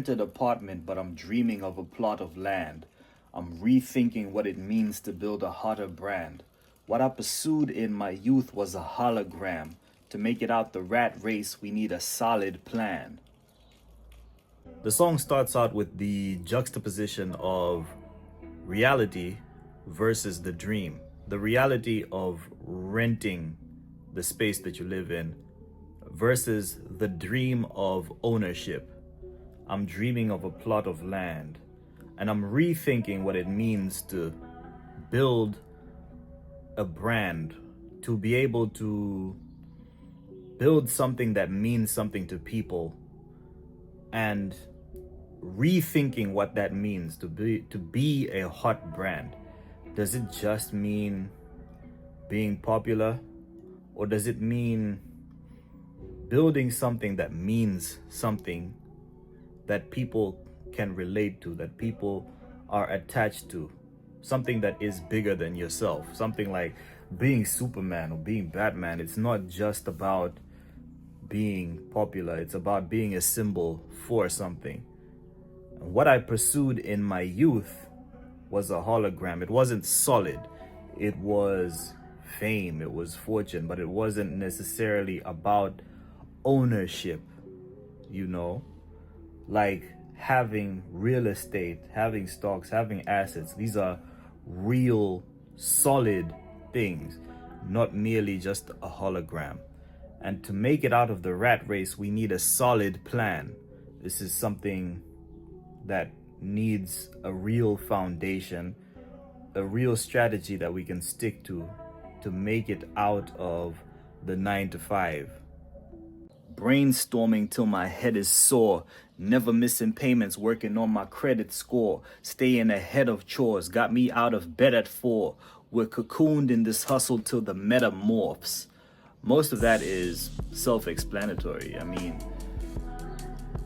rented apartment, but I'm dreaming of a plot of land. I'm rethinking what it means to build a hotter brand. What I pursued in my youth was a hologram. To make it out the rat race, we need a solid plan. The song starts out with the juxtaposition of reality versus the dream. The reality of renting the space that you live in versus the dream of ownership. I'm dreaming of a plot of land, and I'm rethinking what it means to build a brand, to be able to build something that means something to people, and rethinking what that means to be a hot brand. Does it just mean being popular, or does it mean building something that means something that people can relate to, that people are attached to, something that is bigger than yourself? Something like being Superman or being Batman. It's not just about being popular, it's about being a symbol for something. And what I pursued in my youth was a hologram. It wasn't solid. It was fame, it was fortune, but it wasn't necessarily about ownership, you know? Like having real estate, having stocks, having assets. These are real, solid things, not merely just a hologram. And to make it out of the rat race, we need a solid plan. This is something that needs a real foundation, a real strategy that we can stick to make it out of the 9 to 5. Brainstorming till my head is sore, never missing payments, working on my credit score, staying ahead of chores, got me out of bed at 4. We're cocooned in this hustle till the metamorphs. Most of that is self-explanatory. I mean,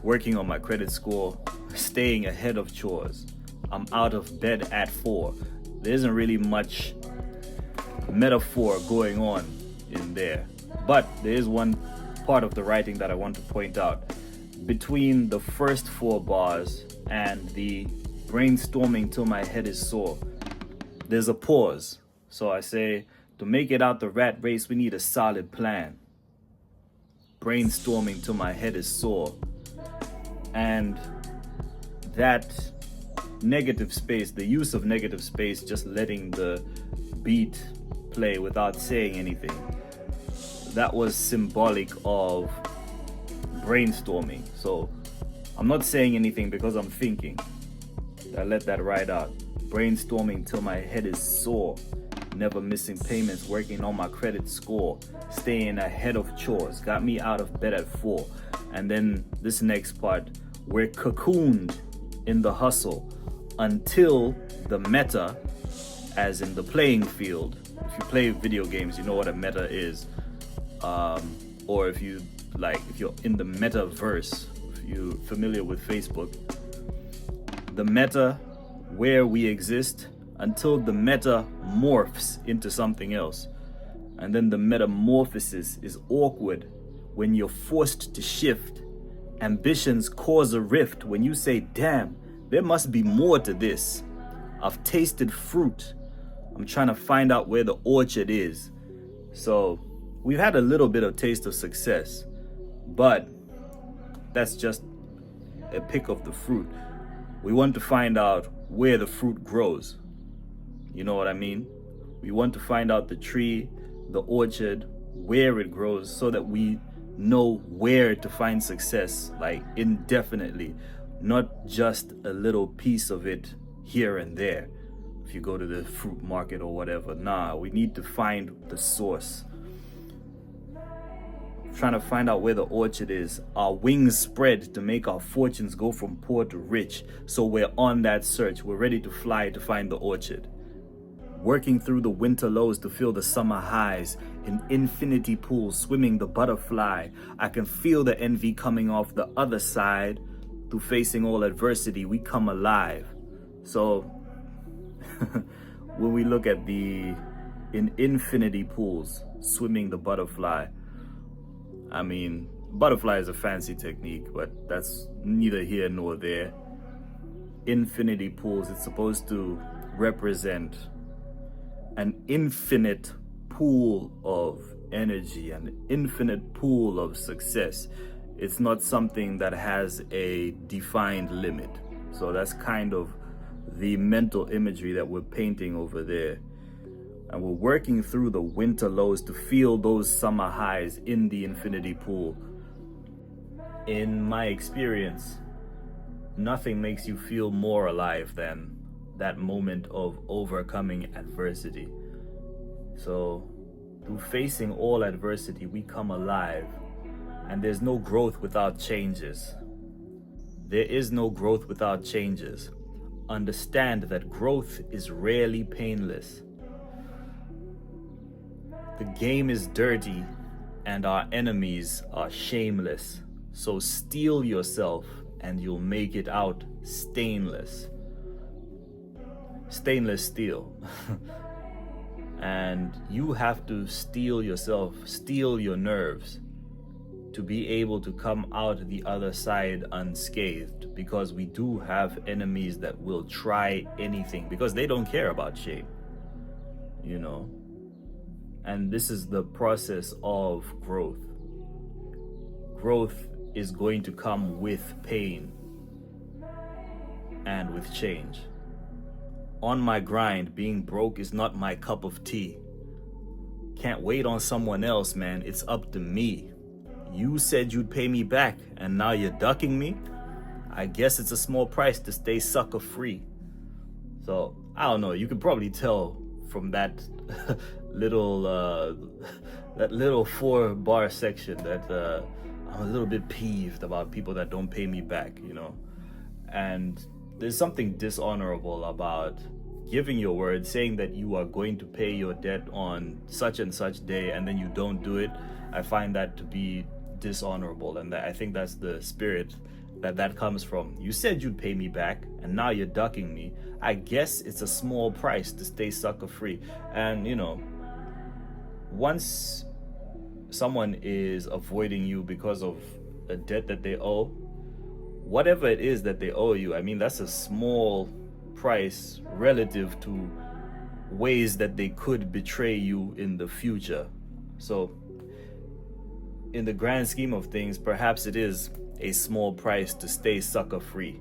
working on my credit score, staying ahead of chores, I'm out of bed at 4. There isn't really much metaphor going on in there. But there is one part of the writing that I want to point out. Between the first 4 bars and the brainstorming till my head is sore, there's a pause. So I say, to make it out the rat race, we need a solid plan. Brainstorming till my head is sore. And that negative space, the use of negative space, just letting the beat play without saying anything, that was symbolic of brainstorming. So I'm not saying anything because I'm thinking. I let that ride out. Brainstorming till my head is sore, never missing payments, working on my credit score, staying ahead of chores, got me out of bed at 4. And then this next part, we're cocooned in the hustle until the meta, as in the playing field. If you play video games, you know what a meta is. Or if you're in the metaverse, if you're familiar with Facebook, the meta, where we exist, until the meta morphs into something else. And then the metamorphosis is awkward when you're forced to shift. Ambitions cause a rift when you say, damn, there must be more to this. I've tasted fruit. I'm trying to find out where the orchard is. So we've had a little bit of taste of success, but that's just a pick of the fruit. We want to find out where the fruit grows. You know what I mean? We want to find out the tree, the orchard, where it grows, so that we know where to find success, like indefinitely, not just a little piece of it here and there. If you go to the fruit market or whatever, nah, we need to find the source. Trying to find out where the orchard is. Our wings spread to make our fortunes go from poor to rich. So we're on that search. We're ready to fly to find the orchard. Working through the winter lows to feel the summer highs. In infinity pools, swimming the butterfly. I can feel the envy coming off the other side. Through facing all adversity, we come alive. So when we look at in infinity pools, swimming the butterfly, I mean, Butterfly is a fancy technique, but that's neither here nor there. Infinity pools, it's supposed to represent an infinite pool of energy, an infinite pool of success. It's not something that has a defined limit. So that's kind of the mental imagery that we're painting over there. And we're working through the winter lows to feel those summer highs in the infinity pool. In my experience, nothing makes you feel more alive than that moment of overcoming adversity. So, through facing all adversity, we come alive. And there's no growth without changes. There is no growth without changes. Understand that growth is rarely painless. The game is dirty and our enemies are shameless. So steel yourself and you'll make it out stainless. Stainless steel. And you have to steel yourself, steel your nerves to be able to come out the other side unscathed, because we do have enemies that will try anything because they don't care about shame, you know. And this is the process of growth. Growth is going to come with pain and with change. On my grind, being broke is not my cup of tea. Can't wait on someone else, man. It's up to me. You said you'd pay me back, and now you're ducking me? I guess it's a small price to stay sucker free. So, I don't know, you can probably tell from that little 4-bar section that I'm a little bit peeved about people that don't pay me back, you know? And there's something dishonorable about giving your word, saying that you are going to pay your debt on such and such day, and then you don't do it. I find that to be dishonorable, and I think that's the spirit that comes from. You said you'd pay me back, and now you're ducking me. I guess it's a small price to stay sucker free. And you know, once someone is avoiding you because of a debt that they owe, whatever it is that they owe you, I mean, that's a small price relative to ways that they could betray you in the future. So in the grand scheme of things, perhaps it is a small price to stay sucker free.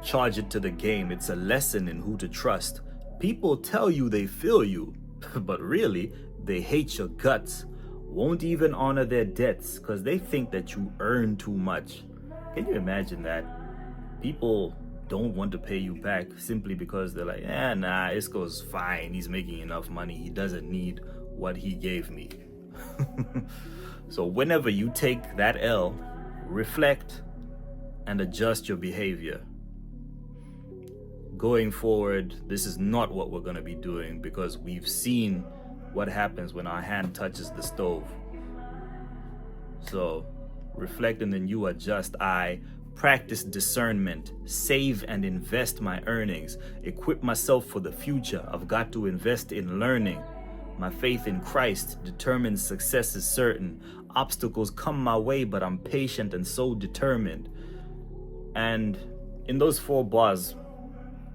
Charge it to the game. It's a lesson in who to trust. People tell you they feel you, but really, they hate your guts. Won't even honor their debts because they think that you earn too much. Can you imagine that? People don't want to pay you back simply because they're like, nah, Isco's fine. He's making enough money. He doesn't need what he gave me. So whenever you take that L, reflect and adjust your behavior. Going forward, this is not what we're going to be doing, because we've seen what happens when our hand touches the stove. So reflect and then you adjust. I practice discernment, save and invest my earnings, equip myself for the future. I've got to invest in learning. My faith in Christ determines success is certain. Obstacles come my way, but I'm patient and so determined. And in those 4 bars,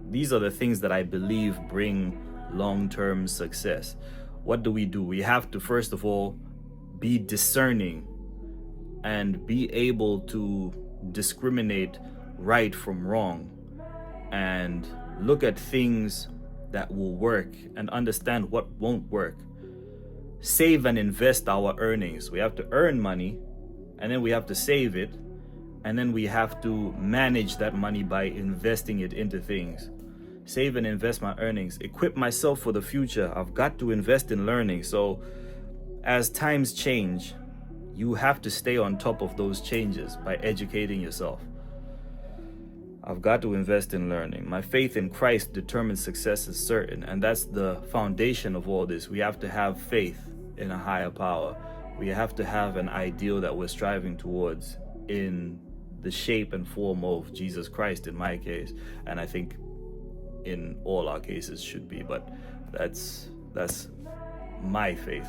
these are the things that I believe bring long-term success. What do? We have to, first of all, be discerning and be able to discriminate right from wrong and look at things that will work and understand what won't work. Save and invest our earnings. We have to earn money, and then we have to save it, and then we have to manage that money by investing it into things. Save and invest my earnings. Equip myself for the future. I've got to invest in learning. So as times change, you have to stay on top of those changes by educating yourself. I've got to invest in learning. My faith in Christ determines success is certain, and that's the foundation of all this. We have to have faith in a higher power. We have to have an ideal that we're striving towards in the shape and form of Jesus Christ, in my case, and I think in all our cases should be, but that's my faith.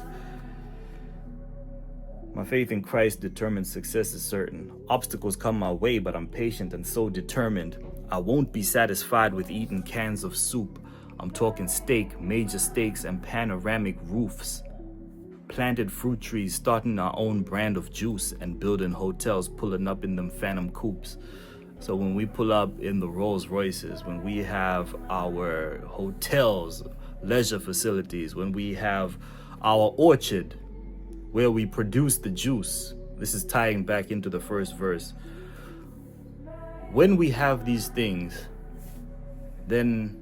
My faith in Christ determines success is certain. Obstacles come my way, but I'm patient and so determined. I won't be satisfied with eating cans of soup. I'm talking steak, major steaks, and panoramic roofs. Planted fruit trees, starting our own brand of juice, and building hotels, pulling up in them phantom coupes. So when we pull up in the Rolls Royces, when we have our hotels, leisure facilities, when we have our orchard where we produce the juice, this is tying back into the first verse. When we have these things, then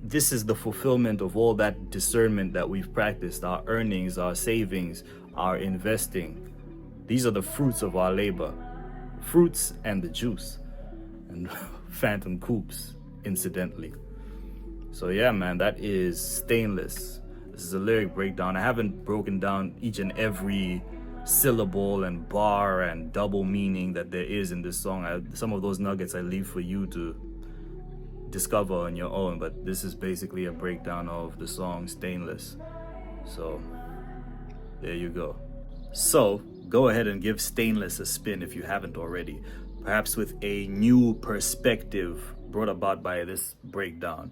this is the fulfillment of all that discernment that we've practiced, our earnings, our savings, our investing. These are the fruits of our labor. Fruits and the juice. And phantom coupes, incidentally. So yeah, man, that is Stainless. This is a lyric breakdown. I haven't broken down each and every syllable and bar and double meaning that there is in this song. Some of those nuggets I leave for you to discover on your own, but this is basically a breakdown of the song Stainless. So there you go. So go ahead and give Stainless a spin if you haven't already, perhaps with a new perspective brought about by this breakdown.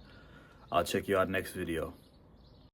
I'll check you out next video.